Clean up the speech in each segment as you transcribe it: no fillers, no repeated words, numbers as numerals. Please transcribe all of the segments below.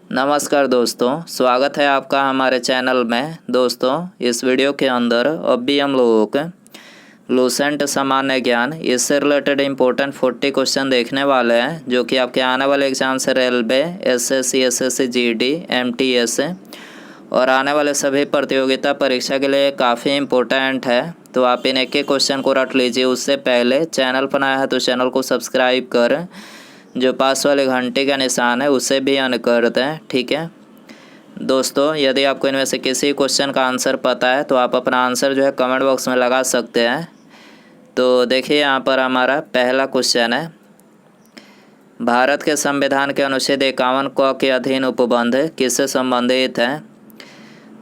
नमस्कार दोस्तों, स्वागत है आपका हमारे चैनल में। दोस्तों, इस वीडियो के अंदर अब भी हम लोगों के लूसेंट सामान्य ज्ञान इससे रिलेटेड इम्पोर्टेंट 40 क्वेश्चन देखने वाले हैं, जो कि आपके आने वाले एग्जाम से रेलवे, एसएससी, जीडी, एमटीएस और आने वाले सभी प्रतियोगिता परीक्षा के लिए काफ़ी इम्पोर्टेंट है। तो आप इन एक एक क्वेश्चन को रट लीजिए। उससे पहले चैनल पर नया है तो चैनल को सब्सक्राइब कर जो पास वाले घंटे का निशान है उसे भी ऑन कर दें, ठीक है दोस्तों। यदि आपको इनमें से किसी क्वेश्चन का आंसर पता है तो आप अपना आंसर जो है कमेंट बॉक्स में लगा सकते हैं। तो देखिए, यहाँ पर हमारा पहला क्वेश्चन है, भारत के संविधान के अनुच्छेद 51 क के अधीन उपबंध किससे संबंधित है?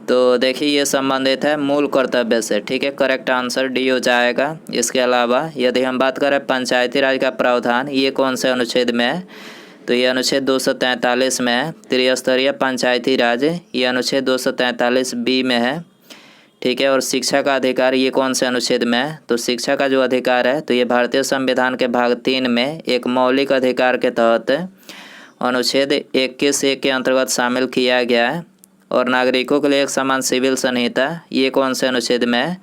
तो देखिए, ये संबंधित है मूल कर्तव्य से, ठीक है। करेक्ट आंसर डी हो जाएगा। इसके अलावा यदि हम बात करें पंचायती राज का प्रावधान, ये कौन से अनुच्छेद में है? तो ये अनुच्छेद 243 में है। त्रिस्तरीय पंचायती राज ये अनुच्छेद 243 बी में है, ठीक है। और शिक्षा का अधिकार ये कौन से अनुच्छेद में है? तो शिक्षा का जो अधिकार है तो ये भारतीय संविधान के भाग 3 में एक मौलिक अधिकार के तहत अनुच्छेद 21(1) के अंतर्गत शामिल किया गया है। और नागरिकों के लिए एक समान सिविल संहिता ये कौन से अनुच्छेद में है?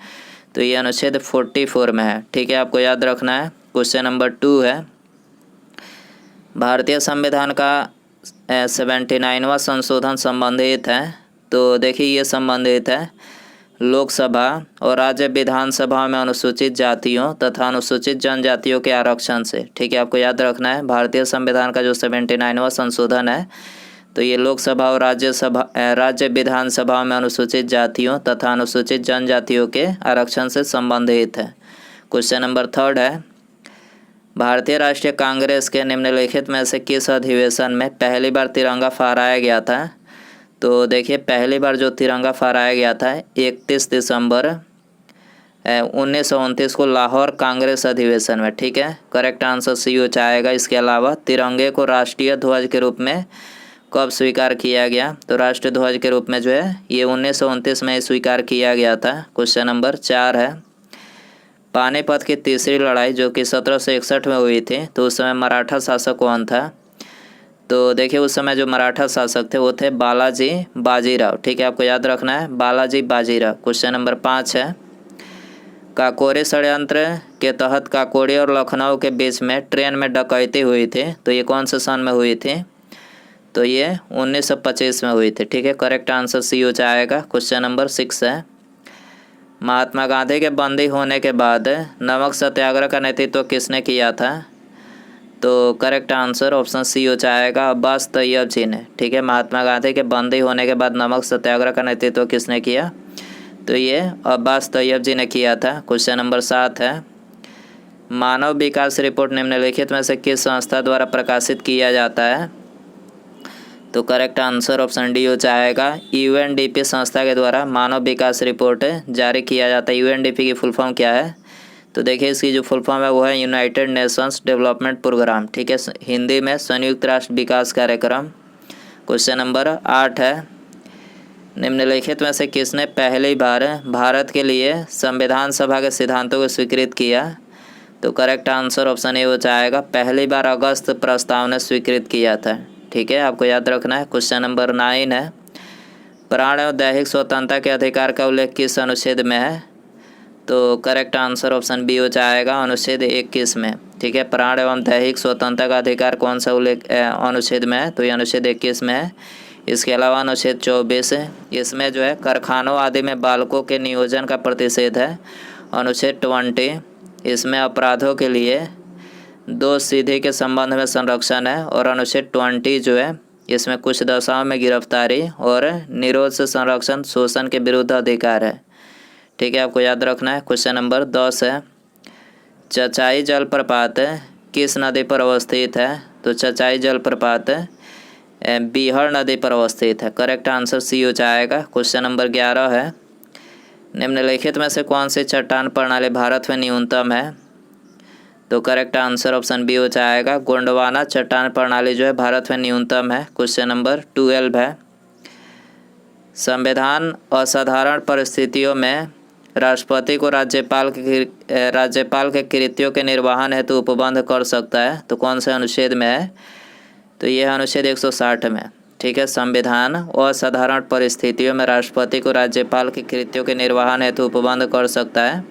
तो ये अनुच्छेद 44 में है, ठीक है। आपको याद रखना है। क्वेश्चन नंबर 2 है, भारतीय संविधान का 79वां संशोधन संबंधित है। तो देखिए, ये संबंधित है लोकसभा और राज्य विधानसभा में अनुसूचित जातियों तथा अनुसूचित जनजातियों के आरक्षण से, ठीक है। आपको याद रखना है, भारतीय संविधान का जो 79वां संशोधन है तो ये लोकसभा और राज्य विधानसभा में अनुसूचित जातियों तथा अनुसूचित जनजातियों के आरक्षण से संबंधित है। क्वेश्चन नंबर 3 है, भारतीय राष्ट्रीय कांग्रेस के निम्नलिखित में से किस अधिवेशन में पहली बार तिरंगा फहराया गया था? तो देखिए, पहली बार जो तिरंगा फहराया गया था 31 दिसंबर 1929 को लाहौर कांग्रेस अधिवेशन में, ठीक है। करेक्ट आंसर सी हो जाएगा। इसके अलावा तिरंगे को राष्ट्रीय ध्वज के रूप में कब स्वीकार किया गया? तो राष्ट्रीय ध्वज के रूप में जो है ये 1929 में स्वीकार किया गया था। क्वेश्चन नंबर 4 है, पानीपत की तीसरी लड़ाई जो कि 1761 में हुई थी तो उस समय मराठा शासक कौन था? तो देखिए, उस समय जो मराठा शासक थे वो थे बालाजी बाजीराव, ठीक है। आपको याद रखना है, बालाजी बाजीराव। क्वेश्चन नंबर 5 है, काकोरी षड्यंत्र के तहत काकोरी और लखनऊ के बीच में ट्रेन में डकैती हुई थी तो ये कौन से सन में हुई थी? तो ये 1925 में हुई थी, ठीक है। करेक्ट आंसर सी हो जाएगा। क्वेश्चन नंबर 6 है, महात्मा गांधी के बंदी होने के बाद नमक सत्याग्रह का नेतृत्व किसने किया था? तो करेक्ट आंसर ऑप्शन सी हो जाएगा, अब्बास तैयब जी ने, ठीक है। महात्मा गांधी के बंदी होने के बाद नमक सत्याग्रह का नेतृत्व किसने किया? तो ये अब्बास तैयब जी ने किया था। क्वेश्चन नंबर 7 है, मानव विकास रिपोर्ट निम्नलिखित में से किस संस्था द्वारा प्रकाशित किया जाता है? तो करेक्ट आंसर ऑप्शन डी हो जाएगा, यूएनडीपी संस्था के द्वारा मानव विकास रिपोर्ट जारी किया जाता है। यूएनडीपी की फुल फॉर्म क्या है? तो देखिए, इसकी जो फुल फॉर्म है वो है यूनाइटेड नेशंस डेवलपमेंट प्रोग्राम, ठीक है। हिंदी में संयुक्त राष्ट्र विकास कार्यक्रम। क्वेश्चन नंबर 8 है, निम्नलिखित में से किसने पहली बार भारत के लिए संविधान सभा के सिद्धांतों को स्वीकृत किया? तो करेक्ट आंसर ऑप्शन ए हो जाएगा, पहली बार अगस्त प्रस्ताव ने स्वीकृत किया था, ठीक है। आपको याद रखना है। क्वेश्चन नंबर 9 है, प्राण एवं दैहिक स्वतंत्रता के अधिकार का उल्लेख किस अनुच्छेद में है? तो करेक्ट आंसर ऑप्शन बी हो जाएगा, अनुच्छेद 21 में, ठीक है। प्राण एवं दैहिक स्वतंत्रता का अधिकार कौन सा उल्लेख अनुच्छेद में है? तो ये अनुच्छेद 21 में है। इसके अलावा अनुच्छेद 24 है, इसमें जो है कारखानों आदि में बालकों के नियोजन का प्रतिषेध है। अनुच्छेद 20, इसमें अपराधों के लिए दोष सीधे के संबंध में संरक्षण है। और अनुच्छेद 20 जो है इसमें कुछ दशाओं में गिरफ्तारी और निरोध से संरक्षण, शोषण के विरुद्ध अधिकार है, ठीक है। आपको याद रखना है। क्वेश्चन नंबर 10 है, चचाई जलप्रपात किस नदी पर अवस्थित है? तो चचाई जलप्रपात बीहड़ नदी पर अवस्थित है। करेक्ट आंसर सी हो जाएगा। क्वेश्चन नंबर 11 है, निम्नलिखित में से कौन सी चट्टान प्रणाली भारत में न्यूनतम है? तो करेक्ट आंसर ऑप्शन बी हो जाएगा, गोंडवाना चट्टान प्रणाली जो है भारत में न्यूनतम है। क्वेश्चन नंबर 12 है, संविधान असाधारण परिस्थितियों में राष्ट्रपति को राज्यपाल के कृत्यों के निर्वहन हेतु उपबंध कर सकता है तो कौन से अनुच्छेद में है? तो यह अनुच्छेद 160 में, ठीक है। संविधान असाधारण परिस्थितियों में राष्ट्रपति को राज्यपाल के कृत्यों के निर्वहन हेतु उपबंध कर सकता है,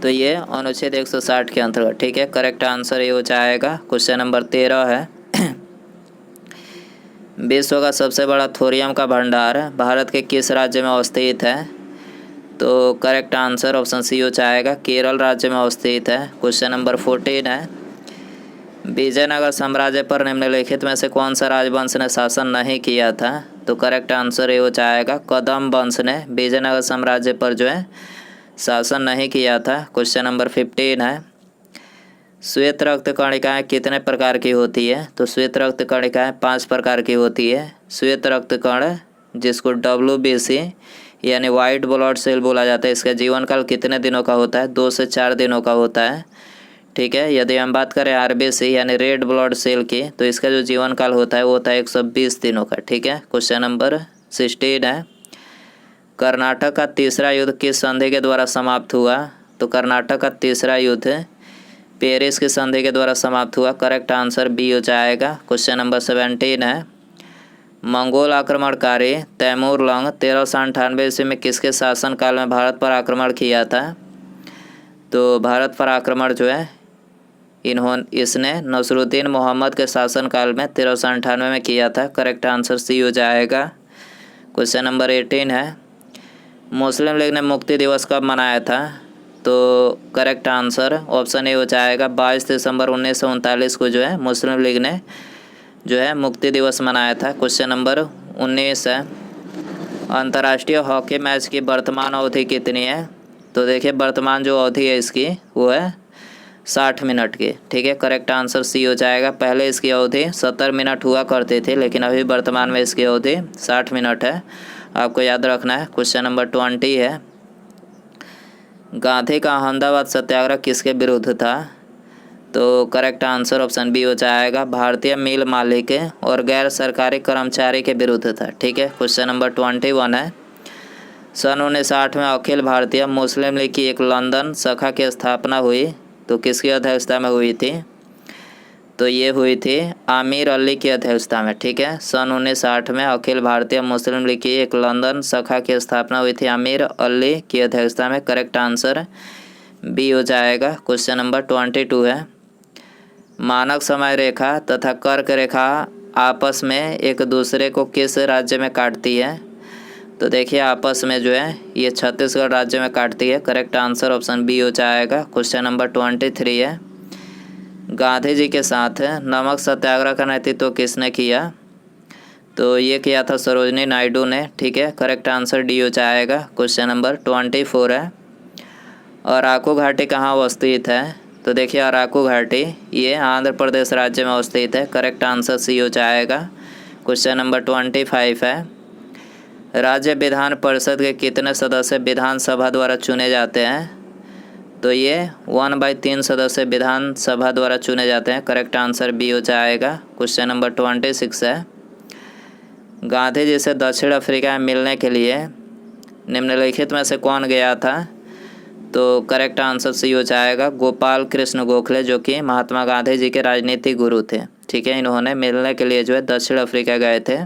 तो ये अनुच्छेद 160 के अंतर्गत, ठीक है। करेक्ट आंसर ये हो जाएगा। क्वेश्चन नंबर 13 है विश्व का सबसे बड़ा थोरियम का भंडार भारत के किस राज्य में अवस्थित है? तो करेक्ट आंसर ऑप्शन सी हो जाएगा, केरल राज्य में अवस्थित है। क्वेश्चन नंबर 14 है विजयनगर साम्राज्य पर निम्नलिखित में से कौन सा राजवंश ने शासन नहीं किया था? तो करेक्ट आंसर ये हो जाएगा, कदम वंश ने विजयनगर साम्राज्य पर जो है शासन नहीं किया था। क्वेश्चन नंबर 15 है श्वेत रक्त कणिकाएँ कितने प्रकार की होती है? तो श्वेत रक्त कणिकाएँ 5 प्रकार की होती है। श्वेत रक्त कण जिसको WBC यानी वाइट ब्लड सेल बोला जाता है, इसका जीवन काल कितने दिनों का होता है? 2 से 4 दिनों का होता है, ठीक है। यदि हम बात करें RBC यानी रेड ब्लड सेल की, तो इसका जो जीवन काल होता है वो होता है 120 दिनों का, ठीक है। क्वेश्चन नंबर 16 है कर्नाटक का तीसरा युद्ध किस संधि के द्वारा समाप्त हुआ? तो कर्नाटक का तीसरा युद्ध पेरिस की संधि के द्वारा समाप्त हुआ। करेक्ट आंसर बी हो जाएगा। क्वेश्चन नंबर 17 है मंगोल आक्रमणकारी तैमूर लंग 1398 ईस्वी में किसके शासनकाल में भारत पर आक्रमण किया था? तो भारत पर आक्रमण जो है इसने नसरुद्दीन मोहम्मद के शासनकाल में 1398 में किया था। करेक्ट आंसर सी हो जाएगा। क्वेश्चन नंबर 18 है मुस्लिम लीग ने मुक्ति दिवस कब मनाया था? तो करेक्ट आंसर ऑप्शन ए हो जाएगा, 22 दिसंबर 1939 को जो है मुस्लिम लीग ने जो है मुक्ति दिवस मनाया था। क्वेश्चन नंबर 19 है अंतर्राष्ट्रीय हॉकी मैच की वर्तमान अवधि कितनी है? तो देखिए वर्तमान जो अवधि है इसकी वो है 60 मिनट की, ठीक है। करेक्ट आंसर सी हो जाएगा। पहले इसकी अवधि 70 मिनट हुआ करती थी, लेकिन अभी वर्तमान में इसकी अवधि 60 मिनट है, आपको याद रखना है। क्वेश्चन नंबर 20 है गांधी का अहमदाबाद सत्याग्रह किसके विरुद्ध था? तो करेक्ट आंसर ऑप्शन बी हो जाएगा, भारतीय मिल मालिक और गैर सरकारी कर्मचारी के विरुद्ध था, ठीक है। क्वेश्चन नंबर 21 है सन 1960 में अखिल भारतीय मुस्लिम लीग की एक लंदन शाखा की स्थापना हुई, तो किसकी अध्यक्षता में हुई थी? तो ये हुई थी आमिर अली की अध्यक्षता में, ठीक है। सन 1960 में अखिल भारतीय मुस्लिम लीग की एक लंदन शाखा की स्थापना हुई थी आमिर अली की अध्यक्षता में। करेक्ट आंसर बी हो जाएगा। क्वेश्चन नंबर 22 है मानक समय रेखा तथा कर्क रेखा आपस में एक दूसरे को किस राज्य में काटती है? तो देखिए आपस में जो है ये छत्तीसगढ़ राज्य में काटती है। करेक्ट आंसर ऑप्शन बी हो जाएगा। क्वेश्चन नंबर 23 है गांधी जी के साथ नमक सत्याग्रह का नेतृत्व किसने किया? तो ये किया था सरोजनी नायडू ने, ठीक है। करेक्ट आंसर डी हो जाएगा। क्वेश्चन नंबर 24 है अराकू घाटी कहाँ अवस्थित है? तो देखिए अराकू घाटी ये आंध्र प्रदेश राज्य में अवस्थित है। करेक्ट आंसर सी हो जाएगा। क्वेश्चन नंबर 25 है राज्य विधान परिषद के कितने सदस्य विधानसभा द्वारा चुने जाते हैं? तो ये 1/3 सदस्य विधानसभा द्वारा चुने जाते हैं। करेक्ट आंसर बी हो जाएगा। क्वेश्चन नंबर 26 है गांधी जी से दक्षिण अफ्रीका में मिलने के लिए निम्नलिखित में से कौन गया था? तो करेक्ट आंसर सी हो जाएगा, गोपाल कृष्ण गोखले, जो कि महात्मा गांधी जी के राजनीतिक गुरु थे, ठीक है। इन्होंने मिलने के लिए जो है दक्षिण अफ्रीका गए थे।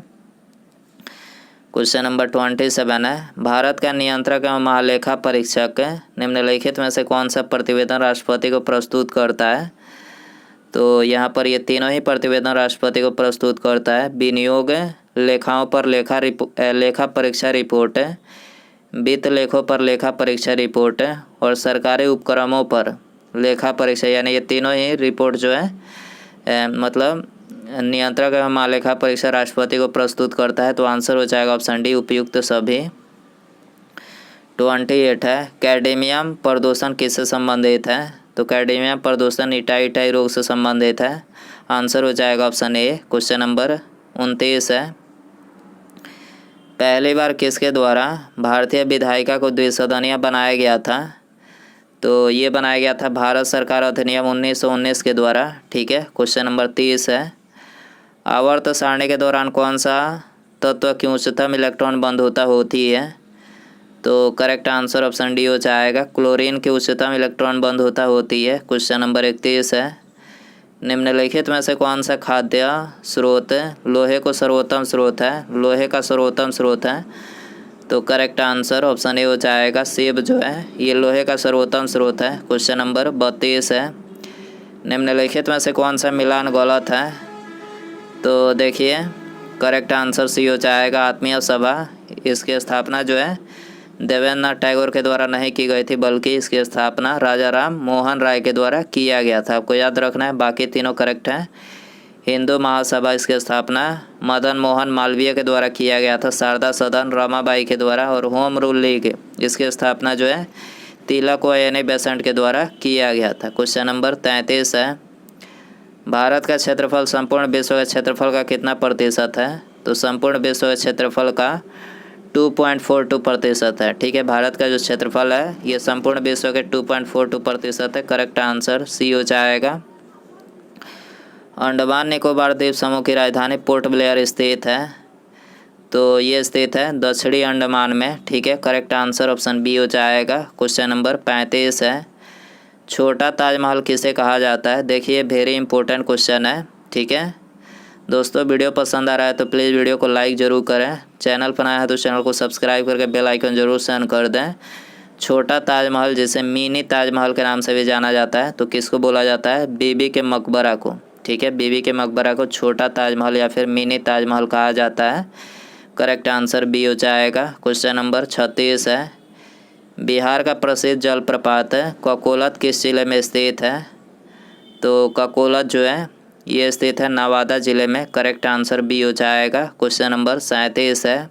क्वेश्चन नंबर 27 है भारत का नियंत्रक एवं महालेखा परीक्षक निम्नलिखित में से कौन सा प्रतिवेदन राष्ट्रपति को प्रस्तुत करता है? तो यहाँ पर ये तीनों ही प्रतिवेदन राष्ट्रपति को प्रस्तुत करता है। विनियोग लेखाओं पर लेखा परीक्षा रिपोर्ट, वित्त लेखों पर लेखा परीक्षा रिपोर्ट और सरकारी उपक्रमों पर लेखा परीक्षा, यानी ये तीनों ही रिपोर्ट जो है मतलब नियंत्रक एवं महालेखा परीक्षा राष्ट्रपति को प्रस्तुत करता है। तो आंसर हो जाएगा ऑप्शन डी उपयुक्त सभी। 28 है कैडमियम प्रदूषण किससे संबंधित है? तो कैडमियम प्रदूषण इटाई रोग से संबंधित है। आंसर हो जाएगा ऑप्शन ए। क्वेश्चन नंबर 29 है पहली बार किसके द्वारा भारतीय विधायिका को द्विसदनीय बनाया गया था? तो ये बनाया गया था भारत सरकार अधिनियम 1919 के द्वारा, ठीक है। क्वेश्चन नंबर 30 है आवर्त सारणी के दौरान कौन सा तत्व की उच्चतम इलेक्ट्रॉन बंधुता होती है? तो करेक्ट आंसर ऑप्शन डी हो जाएगा, क्लोरीन की उच्चतम इलेक्ट्रॉन बंधुता होती है। क्वेश्चन नंबर 31 है निम्नलिखित में से कौन सा खाद्य स्रोत लोहे को सर्वोत्तम स्रोत है, लोहे का सर्वोत्तम स्रोत है? तो करेक्ट आंसर ऑप्शन ए हो जाएगा, सेब जो है ये लोहे का सर्वोत्तम स्रोत है। क्वेश्चन नंबर 32 है, निम्नलिखित में से कौन सा मिलान गलत है? तो देखिए करेक्ट आंसर सी हो जाएगा, आत्मीय सभा। इसकी स्थापना जो है देवेंद्रनाथ टैगोर के द्वारा नहीं की गई थी, बल्कि इसकी स्थापना राजा राम मोहन राय के द्वारा किया गया था। आपको याद रखना है, बाकी तीनों करेक्ट हैं। हिंदू महासभा इसकी स्थापना मदन मोहन मालवीय के द्वारा किया गया था, शारदा सदन रमाबाई के द्वारा, और होम रूल लीग इसकी स्थापना जो है तिलक व एनी बेसेंट के द्वारा किया गया था। क्वेश्चन नंबर 33 है, भारत का क्षेत्रफल संपूर्ण विश्व के क्षेत्रफल का कितना प्रतिशत है? तो संपूर्ण विश्व के क्षेत्रफल का 2.42% है। ठीक है, भारत का जो क्षेत्रफल है ये संपूर्ण विश्व के 2.42% है। करेक्ट आंसर सी हो जाएगा। अंडमान निकोबार द्वीप समूह की राजधानी पोर्ट ब्लेयर स्थित है, तो ये स्थित है दक्षिणी अंडमान में। ठीक है, करेक्ट आंसर ऑप्शन बी हो जाएगा। क्वेश्चन नंबर 35 है, छोटा ताजमहल किसे कहा जाता है? देखिए वेरी इंपॉर्टेंट क्वेश्चन है। ठीक है दोस्तों, वीडियो पसंद आ रहा है तो प्लीज़ वीडियो को लाइक ज़रूर करें, चैनल पर नया है तो चैनल को सब्सक्राइब करके बेल आइकन ज़रूर सेंड कर दें। छोटा ताजमहल जिसे मिनी ताजमहल के नाम से भी जाना जाता है, तो किसको बोला जाता है? बीबी के मकबरा को। ठीक है, बीबी के मकबरा को छोटा ताजमहल या फिर मिनी ताजमहल कहा जाता है। करेक्ट आंसर बी हो जाएगा। क्वेश्चन नंबर 36 है, बिहार का प्रसिद्ध जलप्रपात ककोलत किस जिले में स्थित है? तो ककोलत जो है ये स्थित है नवादा जिले में। करेक्ट आंसर बी हो जाएगा। क्वेश्चन नंबर 37 है,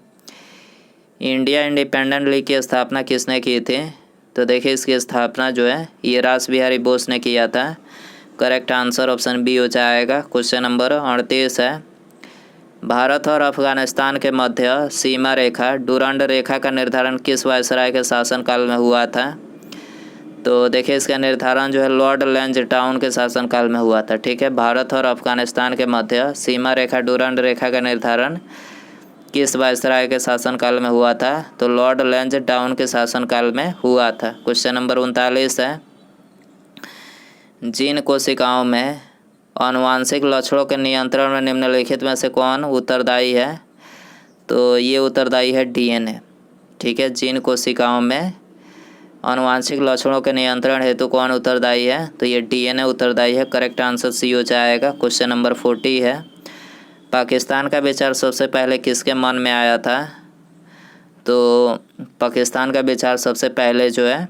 इंडिया इंडिपेंडेंट लीग की स्थापना किसने की थी? तो देखिए इसकी स्थापना जो है ये रास बिहारी बोस ने किया था। करेक्ट आंसर ऑप्शन बी हो जाएगा। क्वेश्चन नंबर 38 है, भारत और अफगानिस्तान के मध्य सीमा रेखा डुरांड रेखा का निर्धारण किस वायसराय के शासनकाल में हुआ था? तो देखिए इसका निर्धारण जो है लॉर्ड लैंसडाउन के शासनकाल में हुआ था। ठीक है, भारत और अफगानिस्तान के मध्य सीमा रेखा डुरांड रेखा का निर्धारण किस वायसराय के शासनकाल में हुआ था? तो लॉर्ड लैंसडाउन के शासनकाल में हुआ था। क्वेश्चन नंबर 39 है, जिन कोशिकाओं में आनुवांशिक लक्षणों के नियंत्रण में निम्नलिखित में से कौन उत्तरदायी है? तो ये उत्तरदायी है डीएनए। ठीक है, जिन कोशिकाओं में आनुवांशिक लक्षणों के नियंत्रण हेतु कौन उत्तरदायी है? तो ये डीएनए उत्तरदायी है। करेक्ट आंसर सी हो जाएगा। क्वेश्चन नंबर 40 है, पाकिस्तान का विचार सबसे पहले किसके मन में आया था? तो पाकिस्तान का विचार सबसे पहले जो है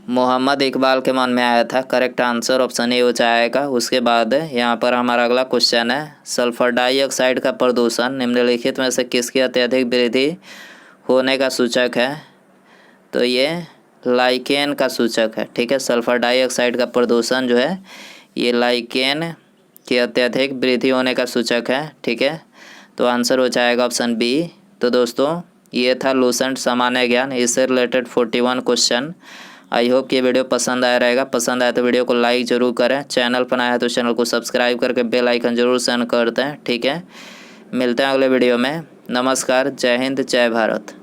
मोहम्मद इकबाल के मन में आया था। करेक्ट आंसर ऑप्शन ए हो जाएगा। उसके बाद यहाँ पर हमारा अगला क्वेश्चन है, सल्फर डाइऑक्साइड का प्रदूषण निम्नलिखित में से किसकी अत्यधिक वृद्धि होने का सूचक है? तो ये लाइकेन का सूचक है। ठीक है, सल्फर डाइऑक्साइड का प्रदूषण जो है ये लाइकेन की अत्यधिक वृद्धि होने का सूचक है। ठीक है, तो आंसर हो जाएगा ऑप्शन बी। तो दोस्तों ये था लूसेंट सामान्य ज्ञान, इससे रिलेटेड 41 क्वेश्चन। आई होप कि ये वीडियो पसंद आया रहेगा। पसंद आया तो वीडियो को लाइक ज़रूर करें, चैनल पर नया है तो चैनल को सब्सक्राइब करके बेल आइकन ज़रूर सेंड कर दें। ठीक है, मिलते हैं अगले वीडियो में। नमस्कार, जय हिंद, जय भारत।